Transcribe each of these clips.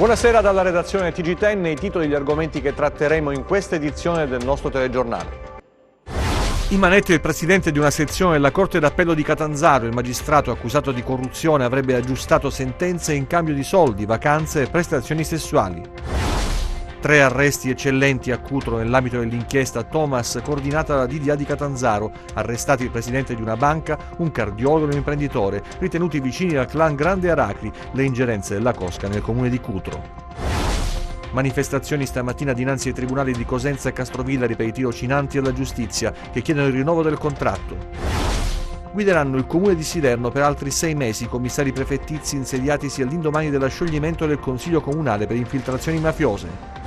Buonasera dalla redazione TG10, i titoli e gli argomenti che tratteremo in questa edizione del nostro telegiornale. In manette il presidente di una sezione della Corte d'Appello di Catanzaro. Il magistrato accusato di corruzione avrebbe aggiustato sentenze in cambio di soldi, vacanze e prestazioni sessuali. 3 arresti eccellenti a Cutro nell'ambito dell'inchiesta Thomas coordinata dalla DDA di Catanzaro. Arrestati il presidente di una banca, un cardiologo e un imprenditore, ritenuti vicini al clan Grande Aracri, le ingerenze della cosca nel comune di Cutro. Manifestazioni stamattina dinanzi ai tribunali di Cosenza e Castrovillari per i tirocinanti alla giustizia che chiedono il rinnovo del contratto. Guideranno il comune di Siderno per altri 6 mesi i commissari prefettizi insediatisi all'indomani dello scioglimento del Consiglio Comunale per infiltrazioni mafiose.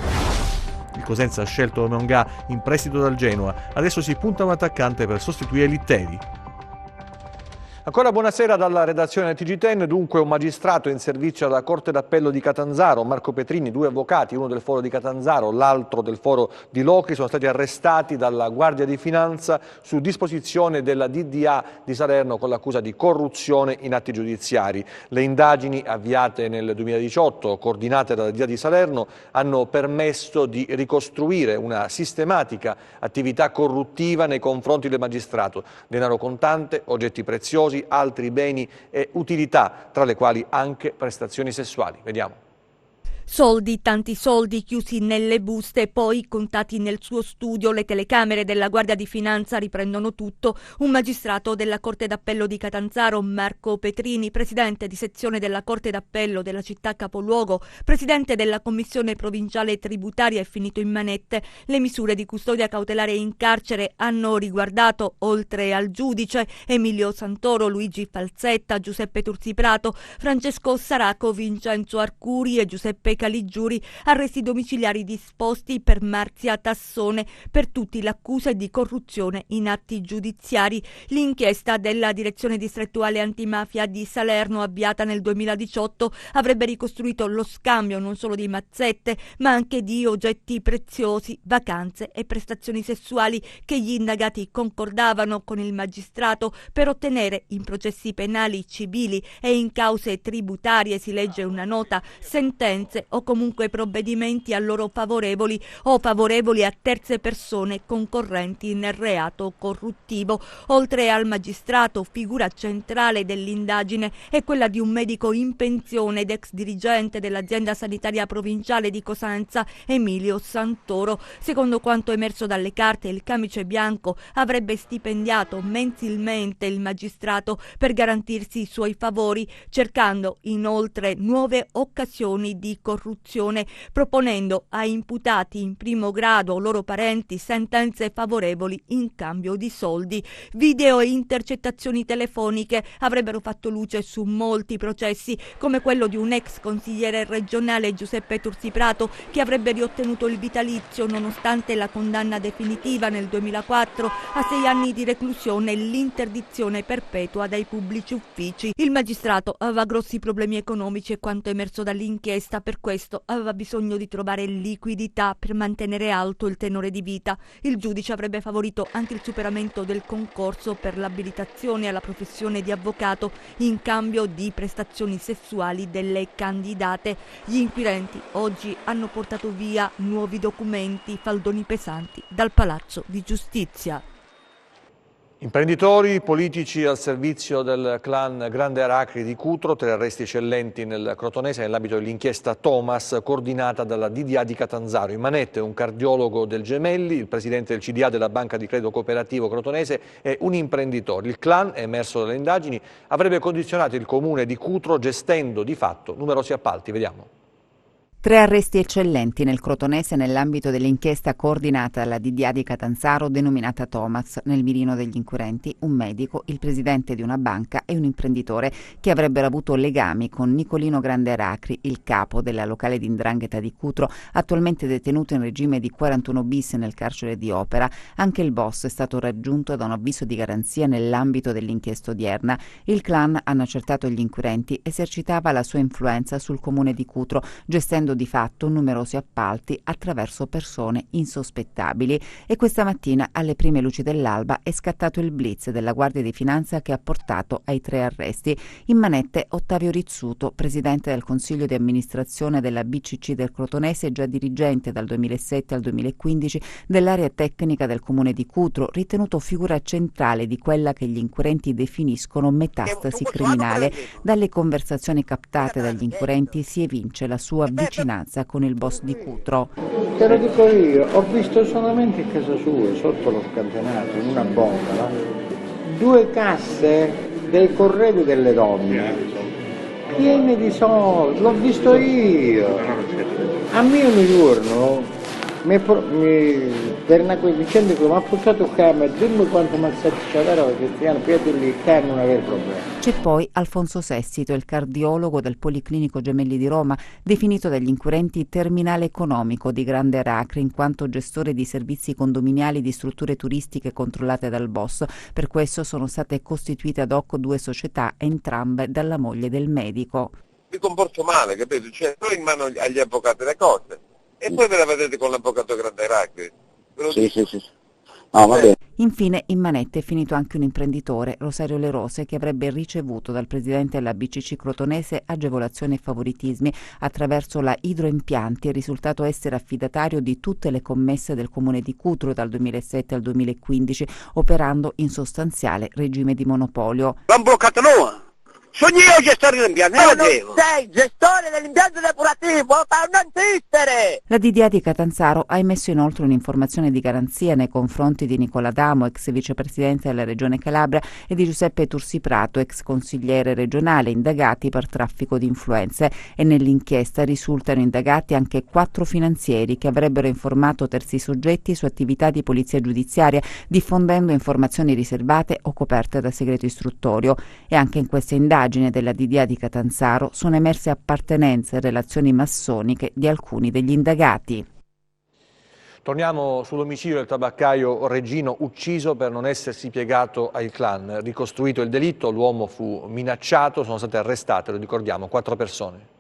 Il Cosenza ha scelto Mongà in prestito dal Genoa, adesso si punta a un attaccante per sostituire Litteri. Ancora buonasera dalla redazione TG10. Dunque un magistrato in servizio alla Corte d'Appello di Catanzaro, Marco Petrini, 2 avvocati, uno del foro di Catanzaro, l'altro del foro di Locri, sono stati arrestati dalla Guardia di Finanza su disposizione della DDA di Salerno con l'accusa di corruzione in atti giudiziari. Le indagini avviate nel 2018, coordinate dalla DDA di Salerno, hanno permesso di ricostruire una sistematica attività corruttiva nei confronti del magistrato. Denaro contante, oggetti preziosi, altri beni e utilità, tra le quali anche prestazioni sessuali. Vediamo. Soldi, tanti soldi chiusi nelle buste, poi contati nel suo studio. Le telecamere della Guardia di Finanza riprendono tutto. Un magistrato della Corte d'Appello di Catanzaro, Marco Petrini, presidente di sezione della Corte d'Appello della città capoluogo, presidente della Commissione provinciale tributaria, è finito in manette. Le misure di custodia cautelare in carcere hanno riguardato, oltre al giudice, Emilio Santoro, Luigi Falzetta, Giuseppe Turziprato, Francesco Saraco, Vincenzo Arcuri e Giuseppe Caligiuri, arresti domiciliari disposti per Marzia Tassone. Per tutti l'accusa è di corruzione in atti giudiziari. L'inchiesta della Direzione Distrettuale Antimafia di Salerno, avviata nel 2018, avrebbe ricostruito lo scambio non solo di mazzette, ma anche di oggetti preziosi, vacanze e prestazioni sessuali che gli indagati concordavano con il magistrato per ottenere in processi penali, civili e in cause tributarie, si legge una nota, sentenze o comunque provvedimenti a loro favorevoli o favorevoli a terze persone concorrenti nel reato corruttivo. Oltre al magistrato, figura centrale dell'indagine è quella di un medico in pensione ed ex dirigente dell'azienda sanitaria provinciale di Cosenza, Emilio Santoro. Secondo quanto emerso dalle carte, il camice bianco avrebbe stipendiato mensilmente il magistrato per garantirsi i suoi favori, cercando inoltre nuove occasioni di corruzione, proponendo a imputati in primo grado o loro parenti sentenze favorevoli in cambio di soldi. Video e intercettazioni telefoniche avrebbero fatto luce su molti processi, come quello di un ex consigliere regionale, Giuseppe Turziprato, che avrebbe riottenuto il vitalizio nonostante la condanna definitiva nel 2004 a 6 anni di reclusione e l'interdizione perpetua dai pubblici uffici. Il magistrato aveva grossi problemi economici e quanto emerso dall'inchiesta, per questo aveva bisogno di trovare liquidità per mantenere alto il tenore di vita. Il giudice avrebbe favorito anche il superamento del concorso per l'abilitazione alla professione di avvocato in cambio di prestazioni sessuali delle candidate. Gli inquirenti oggi hanno portato via nuovi documenti, faldoni pesanti dal Palazzo di Giustizia. Imprenditori, politici al servizio del clan Grande Aracri di Cutro, 3 arresti eccellenti nel Crotonese nell'ambito dell'inchiesta Thomas coordinata dalla DDA di Catanzaro. In manette un cardiologo del Gemelli, il presidente del CDA della Banca di Credito Cooperativo Crotonese e un imprenditore. Il clan, è emerso dalle indagini, avrebbe condizionato il comune di Cutro gestendo di fatto numerosi appalti. Vediamo. 3 arresti eccellenti nel Crotonese nell'ambito dell'inchiesta coordinata dalla DDA di Catanzaro denominata Thomas. Nel mirino degli inquirenti un medico, il presidente di una banca e un imprenditore che avrebbero avuto legami con Nicolino Grande Aracri, il capo della locale di 'ndrangheta di Cutro, attualmente detenuto in regime di 41 bis nel carcere di Opera. Anche il boss è stato raggiunto da un avviso di garanzia nell'ambito dell'inchiesta odierna. Il clan, hanno accertato gli inquirenti, esercitava la sua influenza sul comune di Cutro, gestendo svolgendo di fatto numerosi appalti attraverso persone insospettabili. E questa mattina, alle prime luci dell'alba, è scattato il blitz della Guardia di Finanza che ha portato ai 3 arresti. In manette Ottavio Rizzuto, presidente del Consiglio di amministrazione della BCC del Crotonese, già dirigente dal 2007 al 2015 dell'area tecnica del comune di Cutro, ritenuto figura centrale di quella che gli inquirenti definiscono metastasi criminale. Dalle conversazioni captate dagli inquirenti si evince la sua vicinanza con il boss di Cutro. Te lo dico io, ho visto solamente a casa sua, sotto lo scatenato, in una bombola, 2 casse dei corredi delle donne, piene di soldi, l'ho visto io. A me un giorno per una vicenda che mi ha portato qua, ma dimmi quanto mi ha satisfatto Cristiano, piedi lì, che non aveva problemi. C'è poi Alfonso Sessito, il cardiologo del Policlinico Gemelli di Roma, definito dagli inquirenti terminale economico di Grande Aracri in quanto gestore di servizi condominiali di strutture turistiche controllate dal boss. Per questo sono state costituite ad hoc 2 società, entrambe dalla moglie del medico. Mi comporto male, capito? Cioè, sto in mano agli avvocati le cose. E poi ve la vedete con l'avvocato Grande Aracri. Sì. No, va bene. Infine in manette è finito anche un imprenditore, Rosario Le Rose, che avrebbe ricevuto dal presidente della BCC crotonese agevolazioni e favoritismi attraverso la Idroimpianti. È risultato essere affidatario di tutte le commesse del comune di Cutro dal 2007 al 2015, operando in sostanziale regime di monopolio. L'hanno bloccato noi! Sogno io gestore dell'impianto, non sei gestore dell'impianto depurativo, non esistere! La DDA di Catanzaro ha emesso inoltre un'informazione di garanzia nei confronti di Nicola Damo, ex vicepresidente della Regione Calabria, e di Giuseppe Tursi Prato, ex consigliere regionale, indagati per traffico di influenze. E nell'inchiesta risultano indagati anche 4 finanzieri che avrebbero informato terzi soggetti su attività di polizia giudiziaria, diffondendo informazioni riservate o coperte da segreto istruttorio. E anche in questa indagine della DDA di Catanzaro sono emerse appartenenze e relazioni massoniche di alcuni degli indagati. Torniamo sull'omicidio del tabaccaio Reggino, ucciso per non essersi piegato al clan. Ricostruito il delitto, l'uomo fu minacciato, sono state arrestate, lo ricordiamo, 4 persone.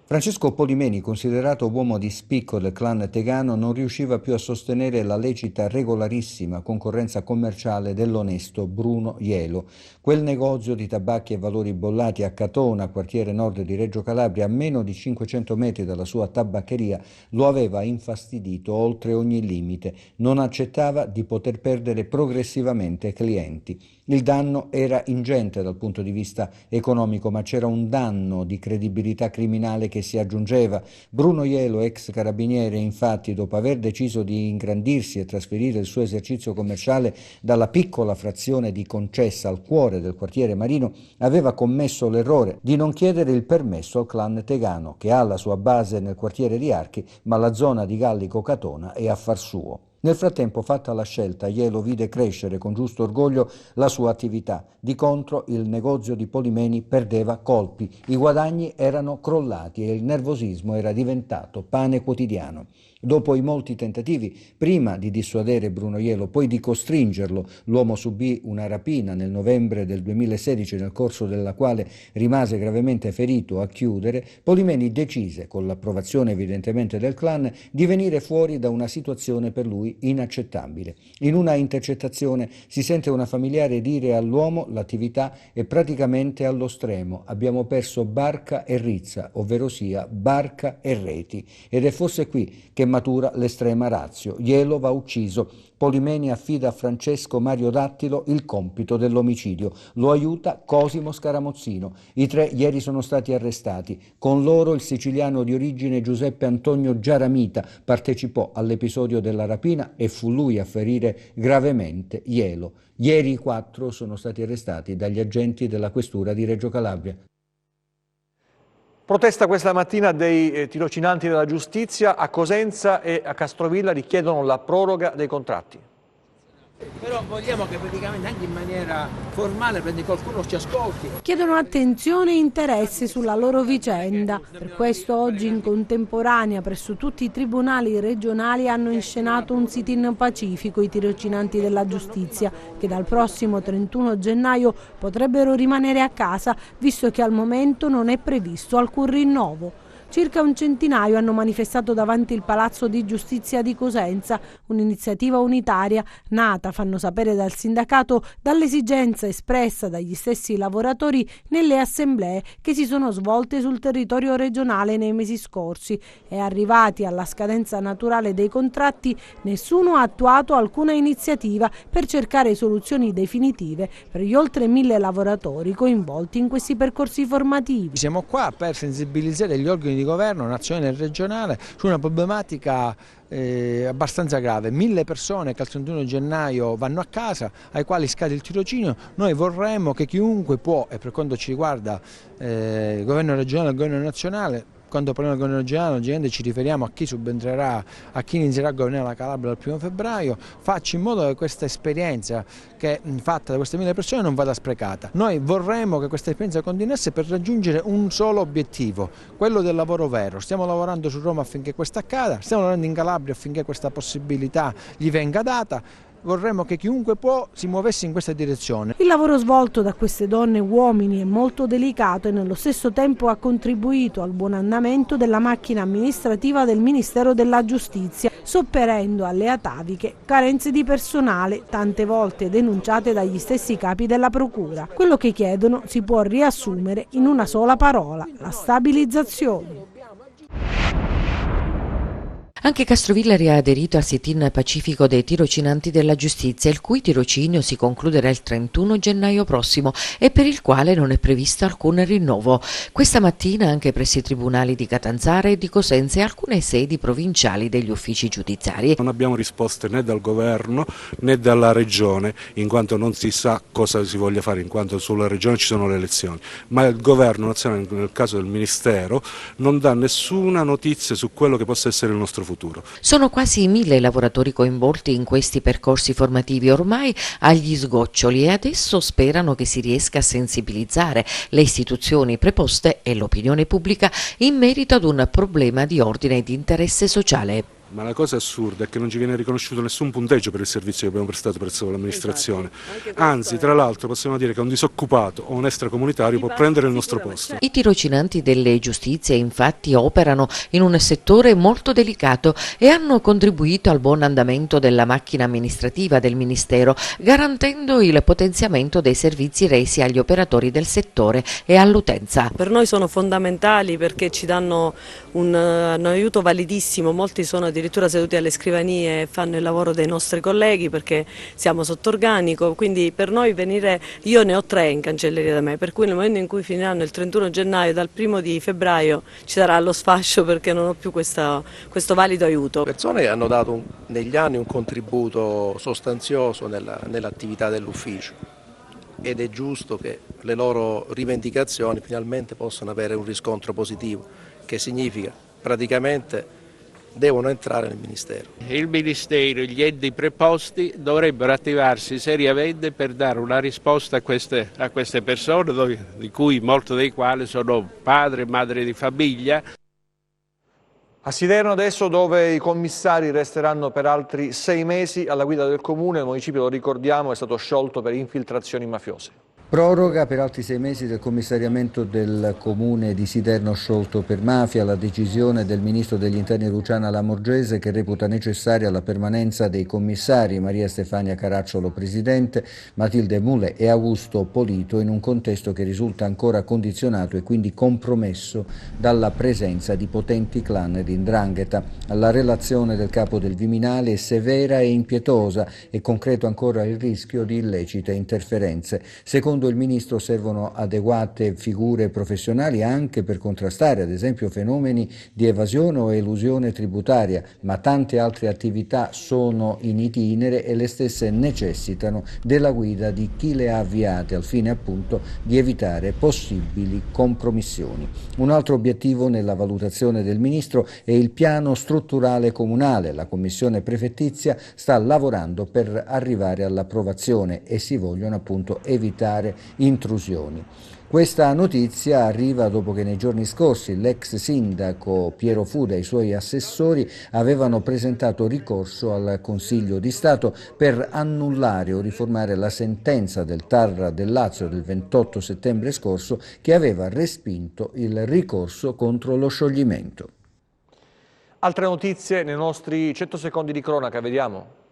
Francesco Polimeni, considerato uomo di spicco del clan tegano, non riusciva più a sostenere la lecita regolarissima concorrenza commerciale dell'onesto Bruno Ielo. Quel negozio di tabacchi e valori bollati a Catona, quartiere nord di Reggio Calabria, a meno di 500 metri dalla sua tabaccheria, lo aveva infastidito oltre ogni limite. Non accettava di poter perdere progressivamente clienti. Il danno era ingente dal punto di vista economico, ma c'era un danno di credibilità criminale che si aggiungeva. Bruno Ielo, ex carabiniere, infatti, dopo aver deciso di ingrandirsi e trasferire il suo esercizio commerciale dalla piccola frazione di Concessa al cuore del quartiere Marino, aveva commesso l'errore di non chiedere il permesso al clan tegano, che ha la sua base nel quartiere di Archi, ma la zona di Gallico Catona è affar suo. Nel frattempo, fatta la scelta, Ielo vide crescere con giusto orgoglio la sua attività. Di contro, il negozio di Polimeni perdeva colpi, i guadagni erano crollati e il nervosismo era diventato pane quotidiano. Dopo i molti tentativi, prima di dissuadere Bruno Ielo, poi di costringerlo, l'uomo subì una rapina nel novembre del 2016, nel corso della quale rimase gravemente ferito a chiudere. Polimeni decise, con l'approvazione evidentemente del clan, di venire fuori da una situazione per lui inaccettabile. In una intercettazione si sente una familiare dire all'uomo: l'attività è praticamente allo stremo, abbiamo perso barca e rizza, ovvero sia barca e reti, ed è forse qui che matura l'estrema ratio. Ielo va ucciso. Polimeni affida a Francesco Mario Dattilo il compito dell'omicidio. Lo aiuta Cosimo Scaramozzino. I 3 ieri sono stati arrestati. Con loro il siciliano di origine Giuseppe Antonio Giaramita partecipò all'episodio della rapina e fu lui a ferire gravemente Ielo. Ieri i 4 sono stati arrestati dagli agenti della questura di Reggio Calabria. Protesta questa mattina dei tirocinanti della giustizia. A Cosenza e a Castrovilla richiedono la proroga dei contratti. Però vogliamo che praticamente anche in maniera formale qualcuno ci ascolti. Chiedono attenzione e interesse sulla loro vicenda. Per questo oggi in contemporanea presso tutti i tribunali regionali hanno inscenato un sit-in pacifico i tirocinanti della giustizia, che dal prossimo 31 gennaio potrebbero rimanere a casa, visto che al momento non è previsto alcun rinnovo. circa un centinaio hanno manifestato davanti il Palazzo di Giustizia di Cosenza, un'iniziativa unitaria nata, fanno sapere dal sindacato, dall'esigenza espressa dagli stessi lavoratori nelle assemblee che si sono svolte sul territorio regionale nei mesi scorsi, e arrivati alla scadenza naturale dei contratti nessuno ha attuato alcuna iniziativa per cercare soluzioni definitive per gli oltre 1000 lavoratori coinvolti in questi percorsi formativi. Siamo qua per sensibilizzare gli organi di governo nazionale e regionale su una problematica abbastanza grave. 1000 persone che al 31 gennaio vanno a casa, ai quali scade il tirocinio. Noi vorremmo che chiunque può, e per quanto ci riguarda il governo regionale e il governo nazionale, quando parliamo del governo regionale ovviamente ci riferiamo a chi subentrerà, a chi inizierà a governare la Calabria dal 1 febbraio, faccia in modo che questa esperienza che è fatta da queste 1000 persone non vada sprecata. Noi vorremmo che questa esperienza continuasse per raggiungere un solo obiettivo, quello del lavoro vero. Stiamo lavorando su Roma affinché questo accada, stiamo lavorando in Calabria affinché questa possibilità gli venga data. Vorremmo che chiunque può si muovesse in questa direzione. Il lavoro svolto da queste donne e uomini è molto delicato e nello stesso tempo ha contribuito al buon andamento della macchina amministrativa del Ministero della Giustizia, sopperendo alle ataviche carenze di personale, tante volte denunciate dagli stessi capi della Procura. Quello che chiedono si può riassumere in una sola parola: la stabilizzazione. Anche Castrovillari ha aderito al sit-in pacifico dei tirocinanti della giustizia, il cui tirocinio si concluderà il 31 gennaio prossimo e per il quale non è previsto alcun rinnovo. Questa mattina anche presso i tribunali di Catanzaro e di Cosenza e alcune sedi provinciali degli uffici giudiziari. Non abbiamo risposte né dal governo né dalla regione, in quanto non si sa cosa si voglia fare, in quanto sulla regione ci sono le elezioni, ma il governo nazionale, nel caso del Ministero, non dà nessuna notizia su quello che possa essere il nostro futuro. Sono quasi 1000 lavoratori coinvolti in questi percorsi formativi ormai agli sgoccioli e adesso sperano che si riesca a sensibilizzare le istituzioni preposte e l'opinione pubblica in merito ad un problema di ordine e di interesse sociale. Ma la cosa assurda è che non ci viene riconosciuto nessun punteggio per il servizio che abbiamo prestato presso l'amministrazione. Anzi, tra l'altro possiamo dire che un disoccupato o un extracomunitario può prendere il nostro posto. I tirocinanti delle giustizie infatti operano in un settore molto delicato e hanno contribuito al buon andamento della macchina amministrativa del Ministero, garantendo il potenziamento dei servizi resi agli operatori del settore e all'utenza. Per noi sono fondamentali perché ci danno un aiuto validissimo, molti sono addirittura seduti alle scrivanie e fanno il lavoro dei nostri colleghi perché siamo sotto organico, quindi per noi venire, io ne ho 3 in cancelleria da me, per cui nel momento in cui finiranno il 31 gennaio, dal 1 di febbraio ci sarà lo sfascio perché non ho più questo valido aiuto. Persone che hanno dato negli anni un contributo sostanzioso nell'attività dell'ufficio ed è giusto che le loro rivendicazioni finalmente possano avere un riscontro positivo, che significa praticamente devono entrare nel Ministero. Il Ministero e gli enti preposti dovrebbero attivarsi seriamente per dare una risposta a queste persone, di cui molti dei quali sono padri e madri di famiglia. A Siderno adesso, dove i commissari resteranno per altri 6 mesi alla guida del comune, il municipio, lo ricordiamo, è stato sciolto per infiltrazioni mafiose. Proroga per altri 6 mesi del commissariamento del comune di Siderno sciolto per mafia, la decisione del ministro degli interni Luciana Lamorgese che reputa necessaria la permanenza dei commissari Maria Stefania Caracciolo presidente, Matilde Mule e Augusto Polito in un contesto che risulta ancora condizionato e quindi compromesso dalla presenza di potenti clan di 'ndrangheta. La relazione del capo del Viminale è severa e impietosa e concreto ancora il rischio di illecite interferenze. Secondo il ministro servono adeguate figure professionali anche per contrastare ad esempio fenomeni di evasione o elusione tributaria, ma tante altre attività sono in itinere e le stesse necessitano della guida di chi le ha avviate al fine appunto di evitare possibili compromissioni. Un altro obiettivo nella valutazione del ministro è il piano strutturale comunale. La commissione prefettizia sta lavorando per arrivare all'approvazione e si vogliono appunto evitare intrusioni. Questa notizia arriva dopo che nei giorni scorsi l'ex sindaco Piero Fuda e i suoi assessori avevano presentato ricorso al Consiglio di Stato per annullare o riformare la sentenza del TAR del Lazio del 28 settembre scorso che aveva respinto il ricorso contro lo scioglimento. Altre notizie nei nostri 100 secondi di cronaca, vediamo.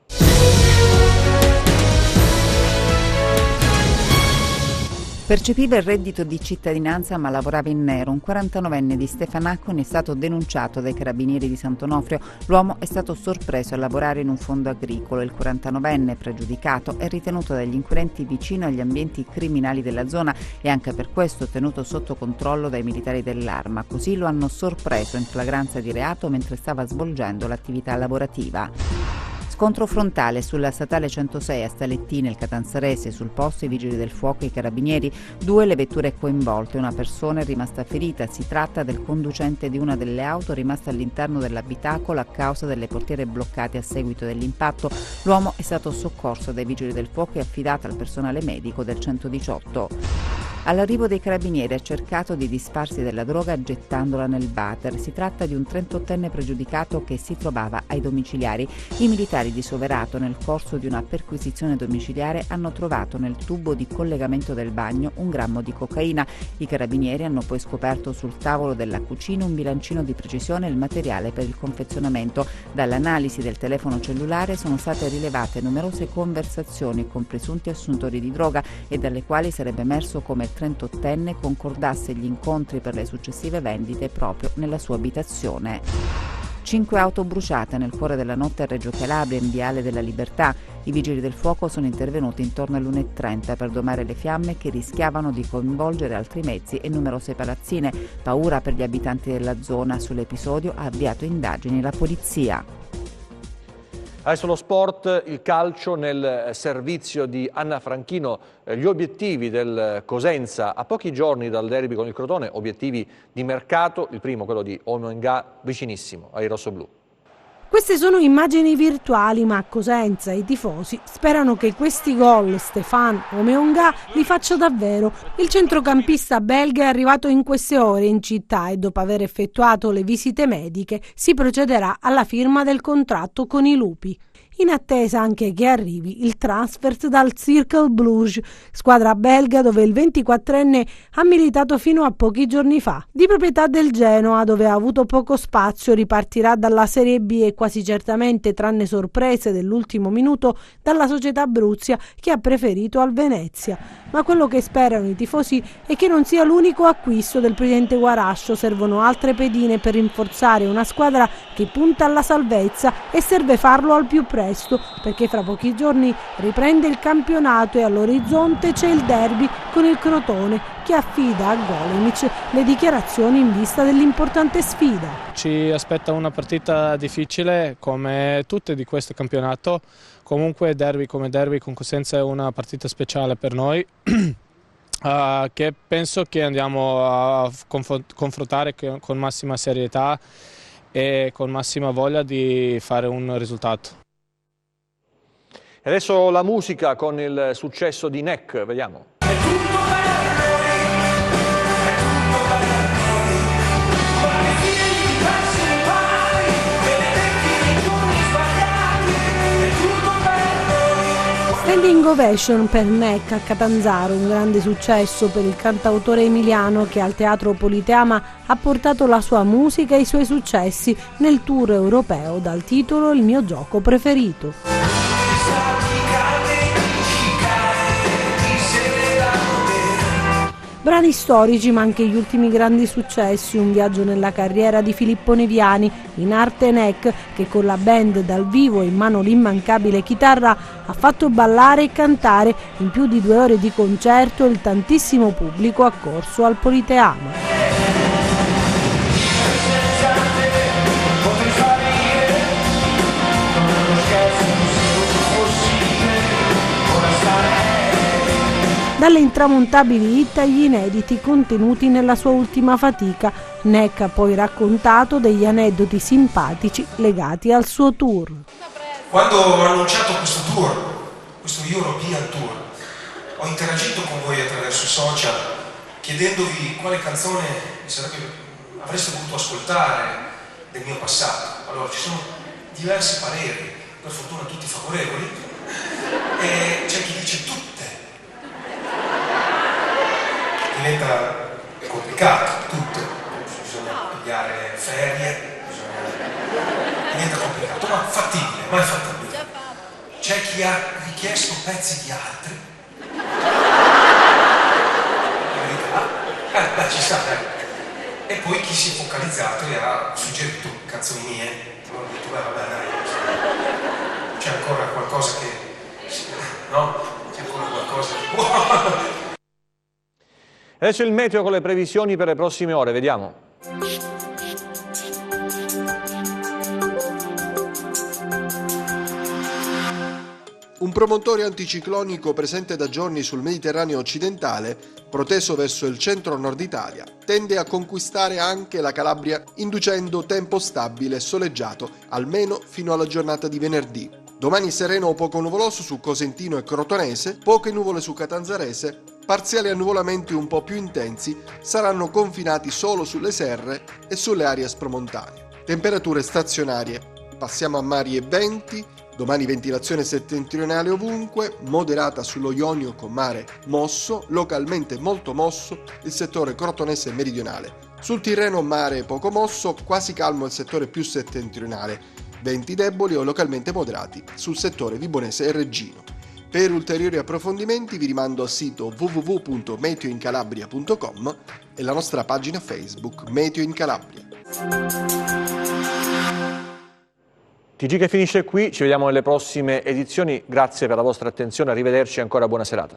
Percepiva il reddito di cittadinanza ma lavorava in nero. Un 49enne di Stefanacco è stato denunciato dai carabinieri di Sant'Onofrio. L'uomo è stato sorpreso a lavorare in un fondo agricolo. Il 49enne pregiudicato è ritenuto dagli inquirenti vicino agli ambienti criminali della zona e anche per questo tenuto sotto controllo dai militari dell'Arma. Così lo hanno sorpreso in flagranza di reato mentre stava svolgendo l'attività lavorativa. Scontro frontale sulla statale 106 a Staletti nel Catanzarese, sul posto i vigili del fuoco e i carabinieri, 2 le vetture coinvolte, una persona è rimasta ferita, si tratta del conducente di una delle auto rimasta all'interno dell'abitacolo a causa delle portiere bloccate a seguito dell'impatto. L'uomo è stato soccorso dai vigili del fuoco e affidato al personale medico del 118. All'arrivo dei carabinieri ha cercato di disfarsi della droga gettandola nel water. Si tratta di un 38enne pregiudicato che si trovava ai domiciliari. I militari di Soverato nel corso di una perquisizione domiciliare hanno trovato nel tubo di collegamento del bagno 1 grammo di cocaina. I carabinieri hanno poi scoperto sul tavolo della cucina un bilancino di precisione e il materiale per il confezionamento. Dall'analisi del telefono cellulare sono state rilevate numerose conversazioni con presunti assuntori di droga e dalle quali sarebbe emerso come il 38enne concordasse gli incontri per le successive vendite proprio nella sua abitazione. 5 auto bruciate nel cuore della notte a Reggio Calabria, in Viale della Libertà. I vigili del fuoco sono intervenuti intorno all'1:30 per domare le fiamme che rischiavano di coinvolgere altri mezzi e numerose palazzine. Paura per gli abitanti della zona. Sull'episodio ha avviato indagini la polizia. Adesso lo sport, il calcio nel servizio di Anna Franchino, gli obiettivi del Cosenza a pochi giorni dal derby con il Crotone, obiettivi di mercato, il primo quello di Omenga vicinissimo ai rossoblù. Queste sono immagini virtuali, ma a Cosenza i tifosi sperano che questi gol Stéphane Omenga li faccia davvero. Il centrocampista belga è arrivato in queste ore in città e dopo aver effettuato le visite mediche si procederà alla firma del contratto con i Lupi. In attesa anche che arrivi il transfer dal Cercle Bruges, squadra belga dove il 24enne ha militato fino a pochi giorni fa. Di proprietà del Genoa, dove ha avuto poco spazio, ripartirà dalla Serie B e quasi certamente, tranne sorprese dell'ultimo minuto, dalla società Bruzia che ha preferito al Venezia. Ma quello che sperano i tifosi è che non sia l'unico acquisto del presidente Guarascio. Servono altre pedine per rinforzare una squadra che punta alla salvezza e serve farlo al più presto, perché fra pochi giorni riprende il campionato e all'orizzonte c'è il derby con il Crotone che affida a Golenic le dichiarazioni in vista dell'importante sfida. Ci aspetta una partita difficile come tutte di questo campionato, comunque derby come derby con Cosenza è una partita speciale per noi che penso che andiamo a confrontare con massima serietà e con massima voglia di fare un risultato. E adesso la musica con il successo di Nek, vediamo. Standing ovation per Nek a Catanzaro, un grande successo per il cantautore emiliano che al Teatro Politeama ha portato la sua musica e i suoi successi nel tour europeo dal titolo Il mio gioco preferito. Brani storici ma anche gli ultimi grandi successi, un viaggio nella carriera di Filippo Neviani, in arte Nek, che con la band dal vivo e in mano l'immancabile chitarra ha fatto ballare e cantare in più di 2 ore di concerto il tantissimo pubblico accorso al Politeama. Dalle intramontabili hit agli inediti contenuti nella sua ultima fatica, Nek ha poi raccontato degli aneddoti simpatici legati al suo tour. Quando ho annunciato questo tour, questo European Tour, ho interagito con voi attraverso i social chiedendovi quale canzone avreste voluto ascoltare del mio passato. Allora, ci sono diversi pareri, per fortuna tutti favorevoli, e c'è chi dice tutte. Diventa complicato, tutte. Bisogna pigliare ferie, diventa complicato, ma fattibile, mai fattibile. C'è chi ha richiesto pezzi di altri. Beh, ci sta, E poi chi si è focalizzato e ha suggerito canzoni mie. Allora ho detto, vabbè, dai, c'è ancora qualcosa che... no? C'è ancora qualcosa che... Adesso il meteo con le previsioni per le prossime ore, vediamo. Un promontorio anticiclonico presente da giorni sul Mediterraneo occidentale, proteso verso il centro-nord Italia, tende a conquistare anche la Calabria, inducendo tempo stabile e soleggiato, almeno fino alla giornata di venerdì. Domani sereno o poco nuvoloso su Cosentino e Crotonese, poche nuvole su Catanzarese, parziali annuvolamenti un po' più intensi saranno confinati solo sulle serre e sulle aree spromontanee. Temperature stazionarie. Passiamo a mari e venti. Domani ventilazione settentrionale ovunque, moderata sullo Ionio con mare mosso, localmente molto mosso il settore crotonese e meridionale. Sul Tirreno mare poco mosso, quasi calmo il settore più settentrionale, venti deboli o localmente moderati sul settore vibonese e reggino. Per ulteriori approfondimenti vi rimando al sito www.meteoincalabria.com e la nostra pagina Facebook Meteo in Calabria. TG che finisce qui, ci vediamo nelle prossime edizioni, grazie per la vostra attenzione, arrivederci e ancora buona serata.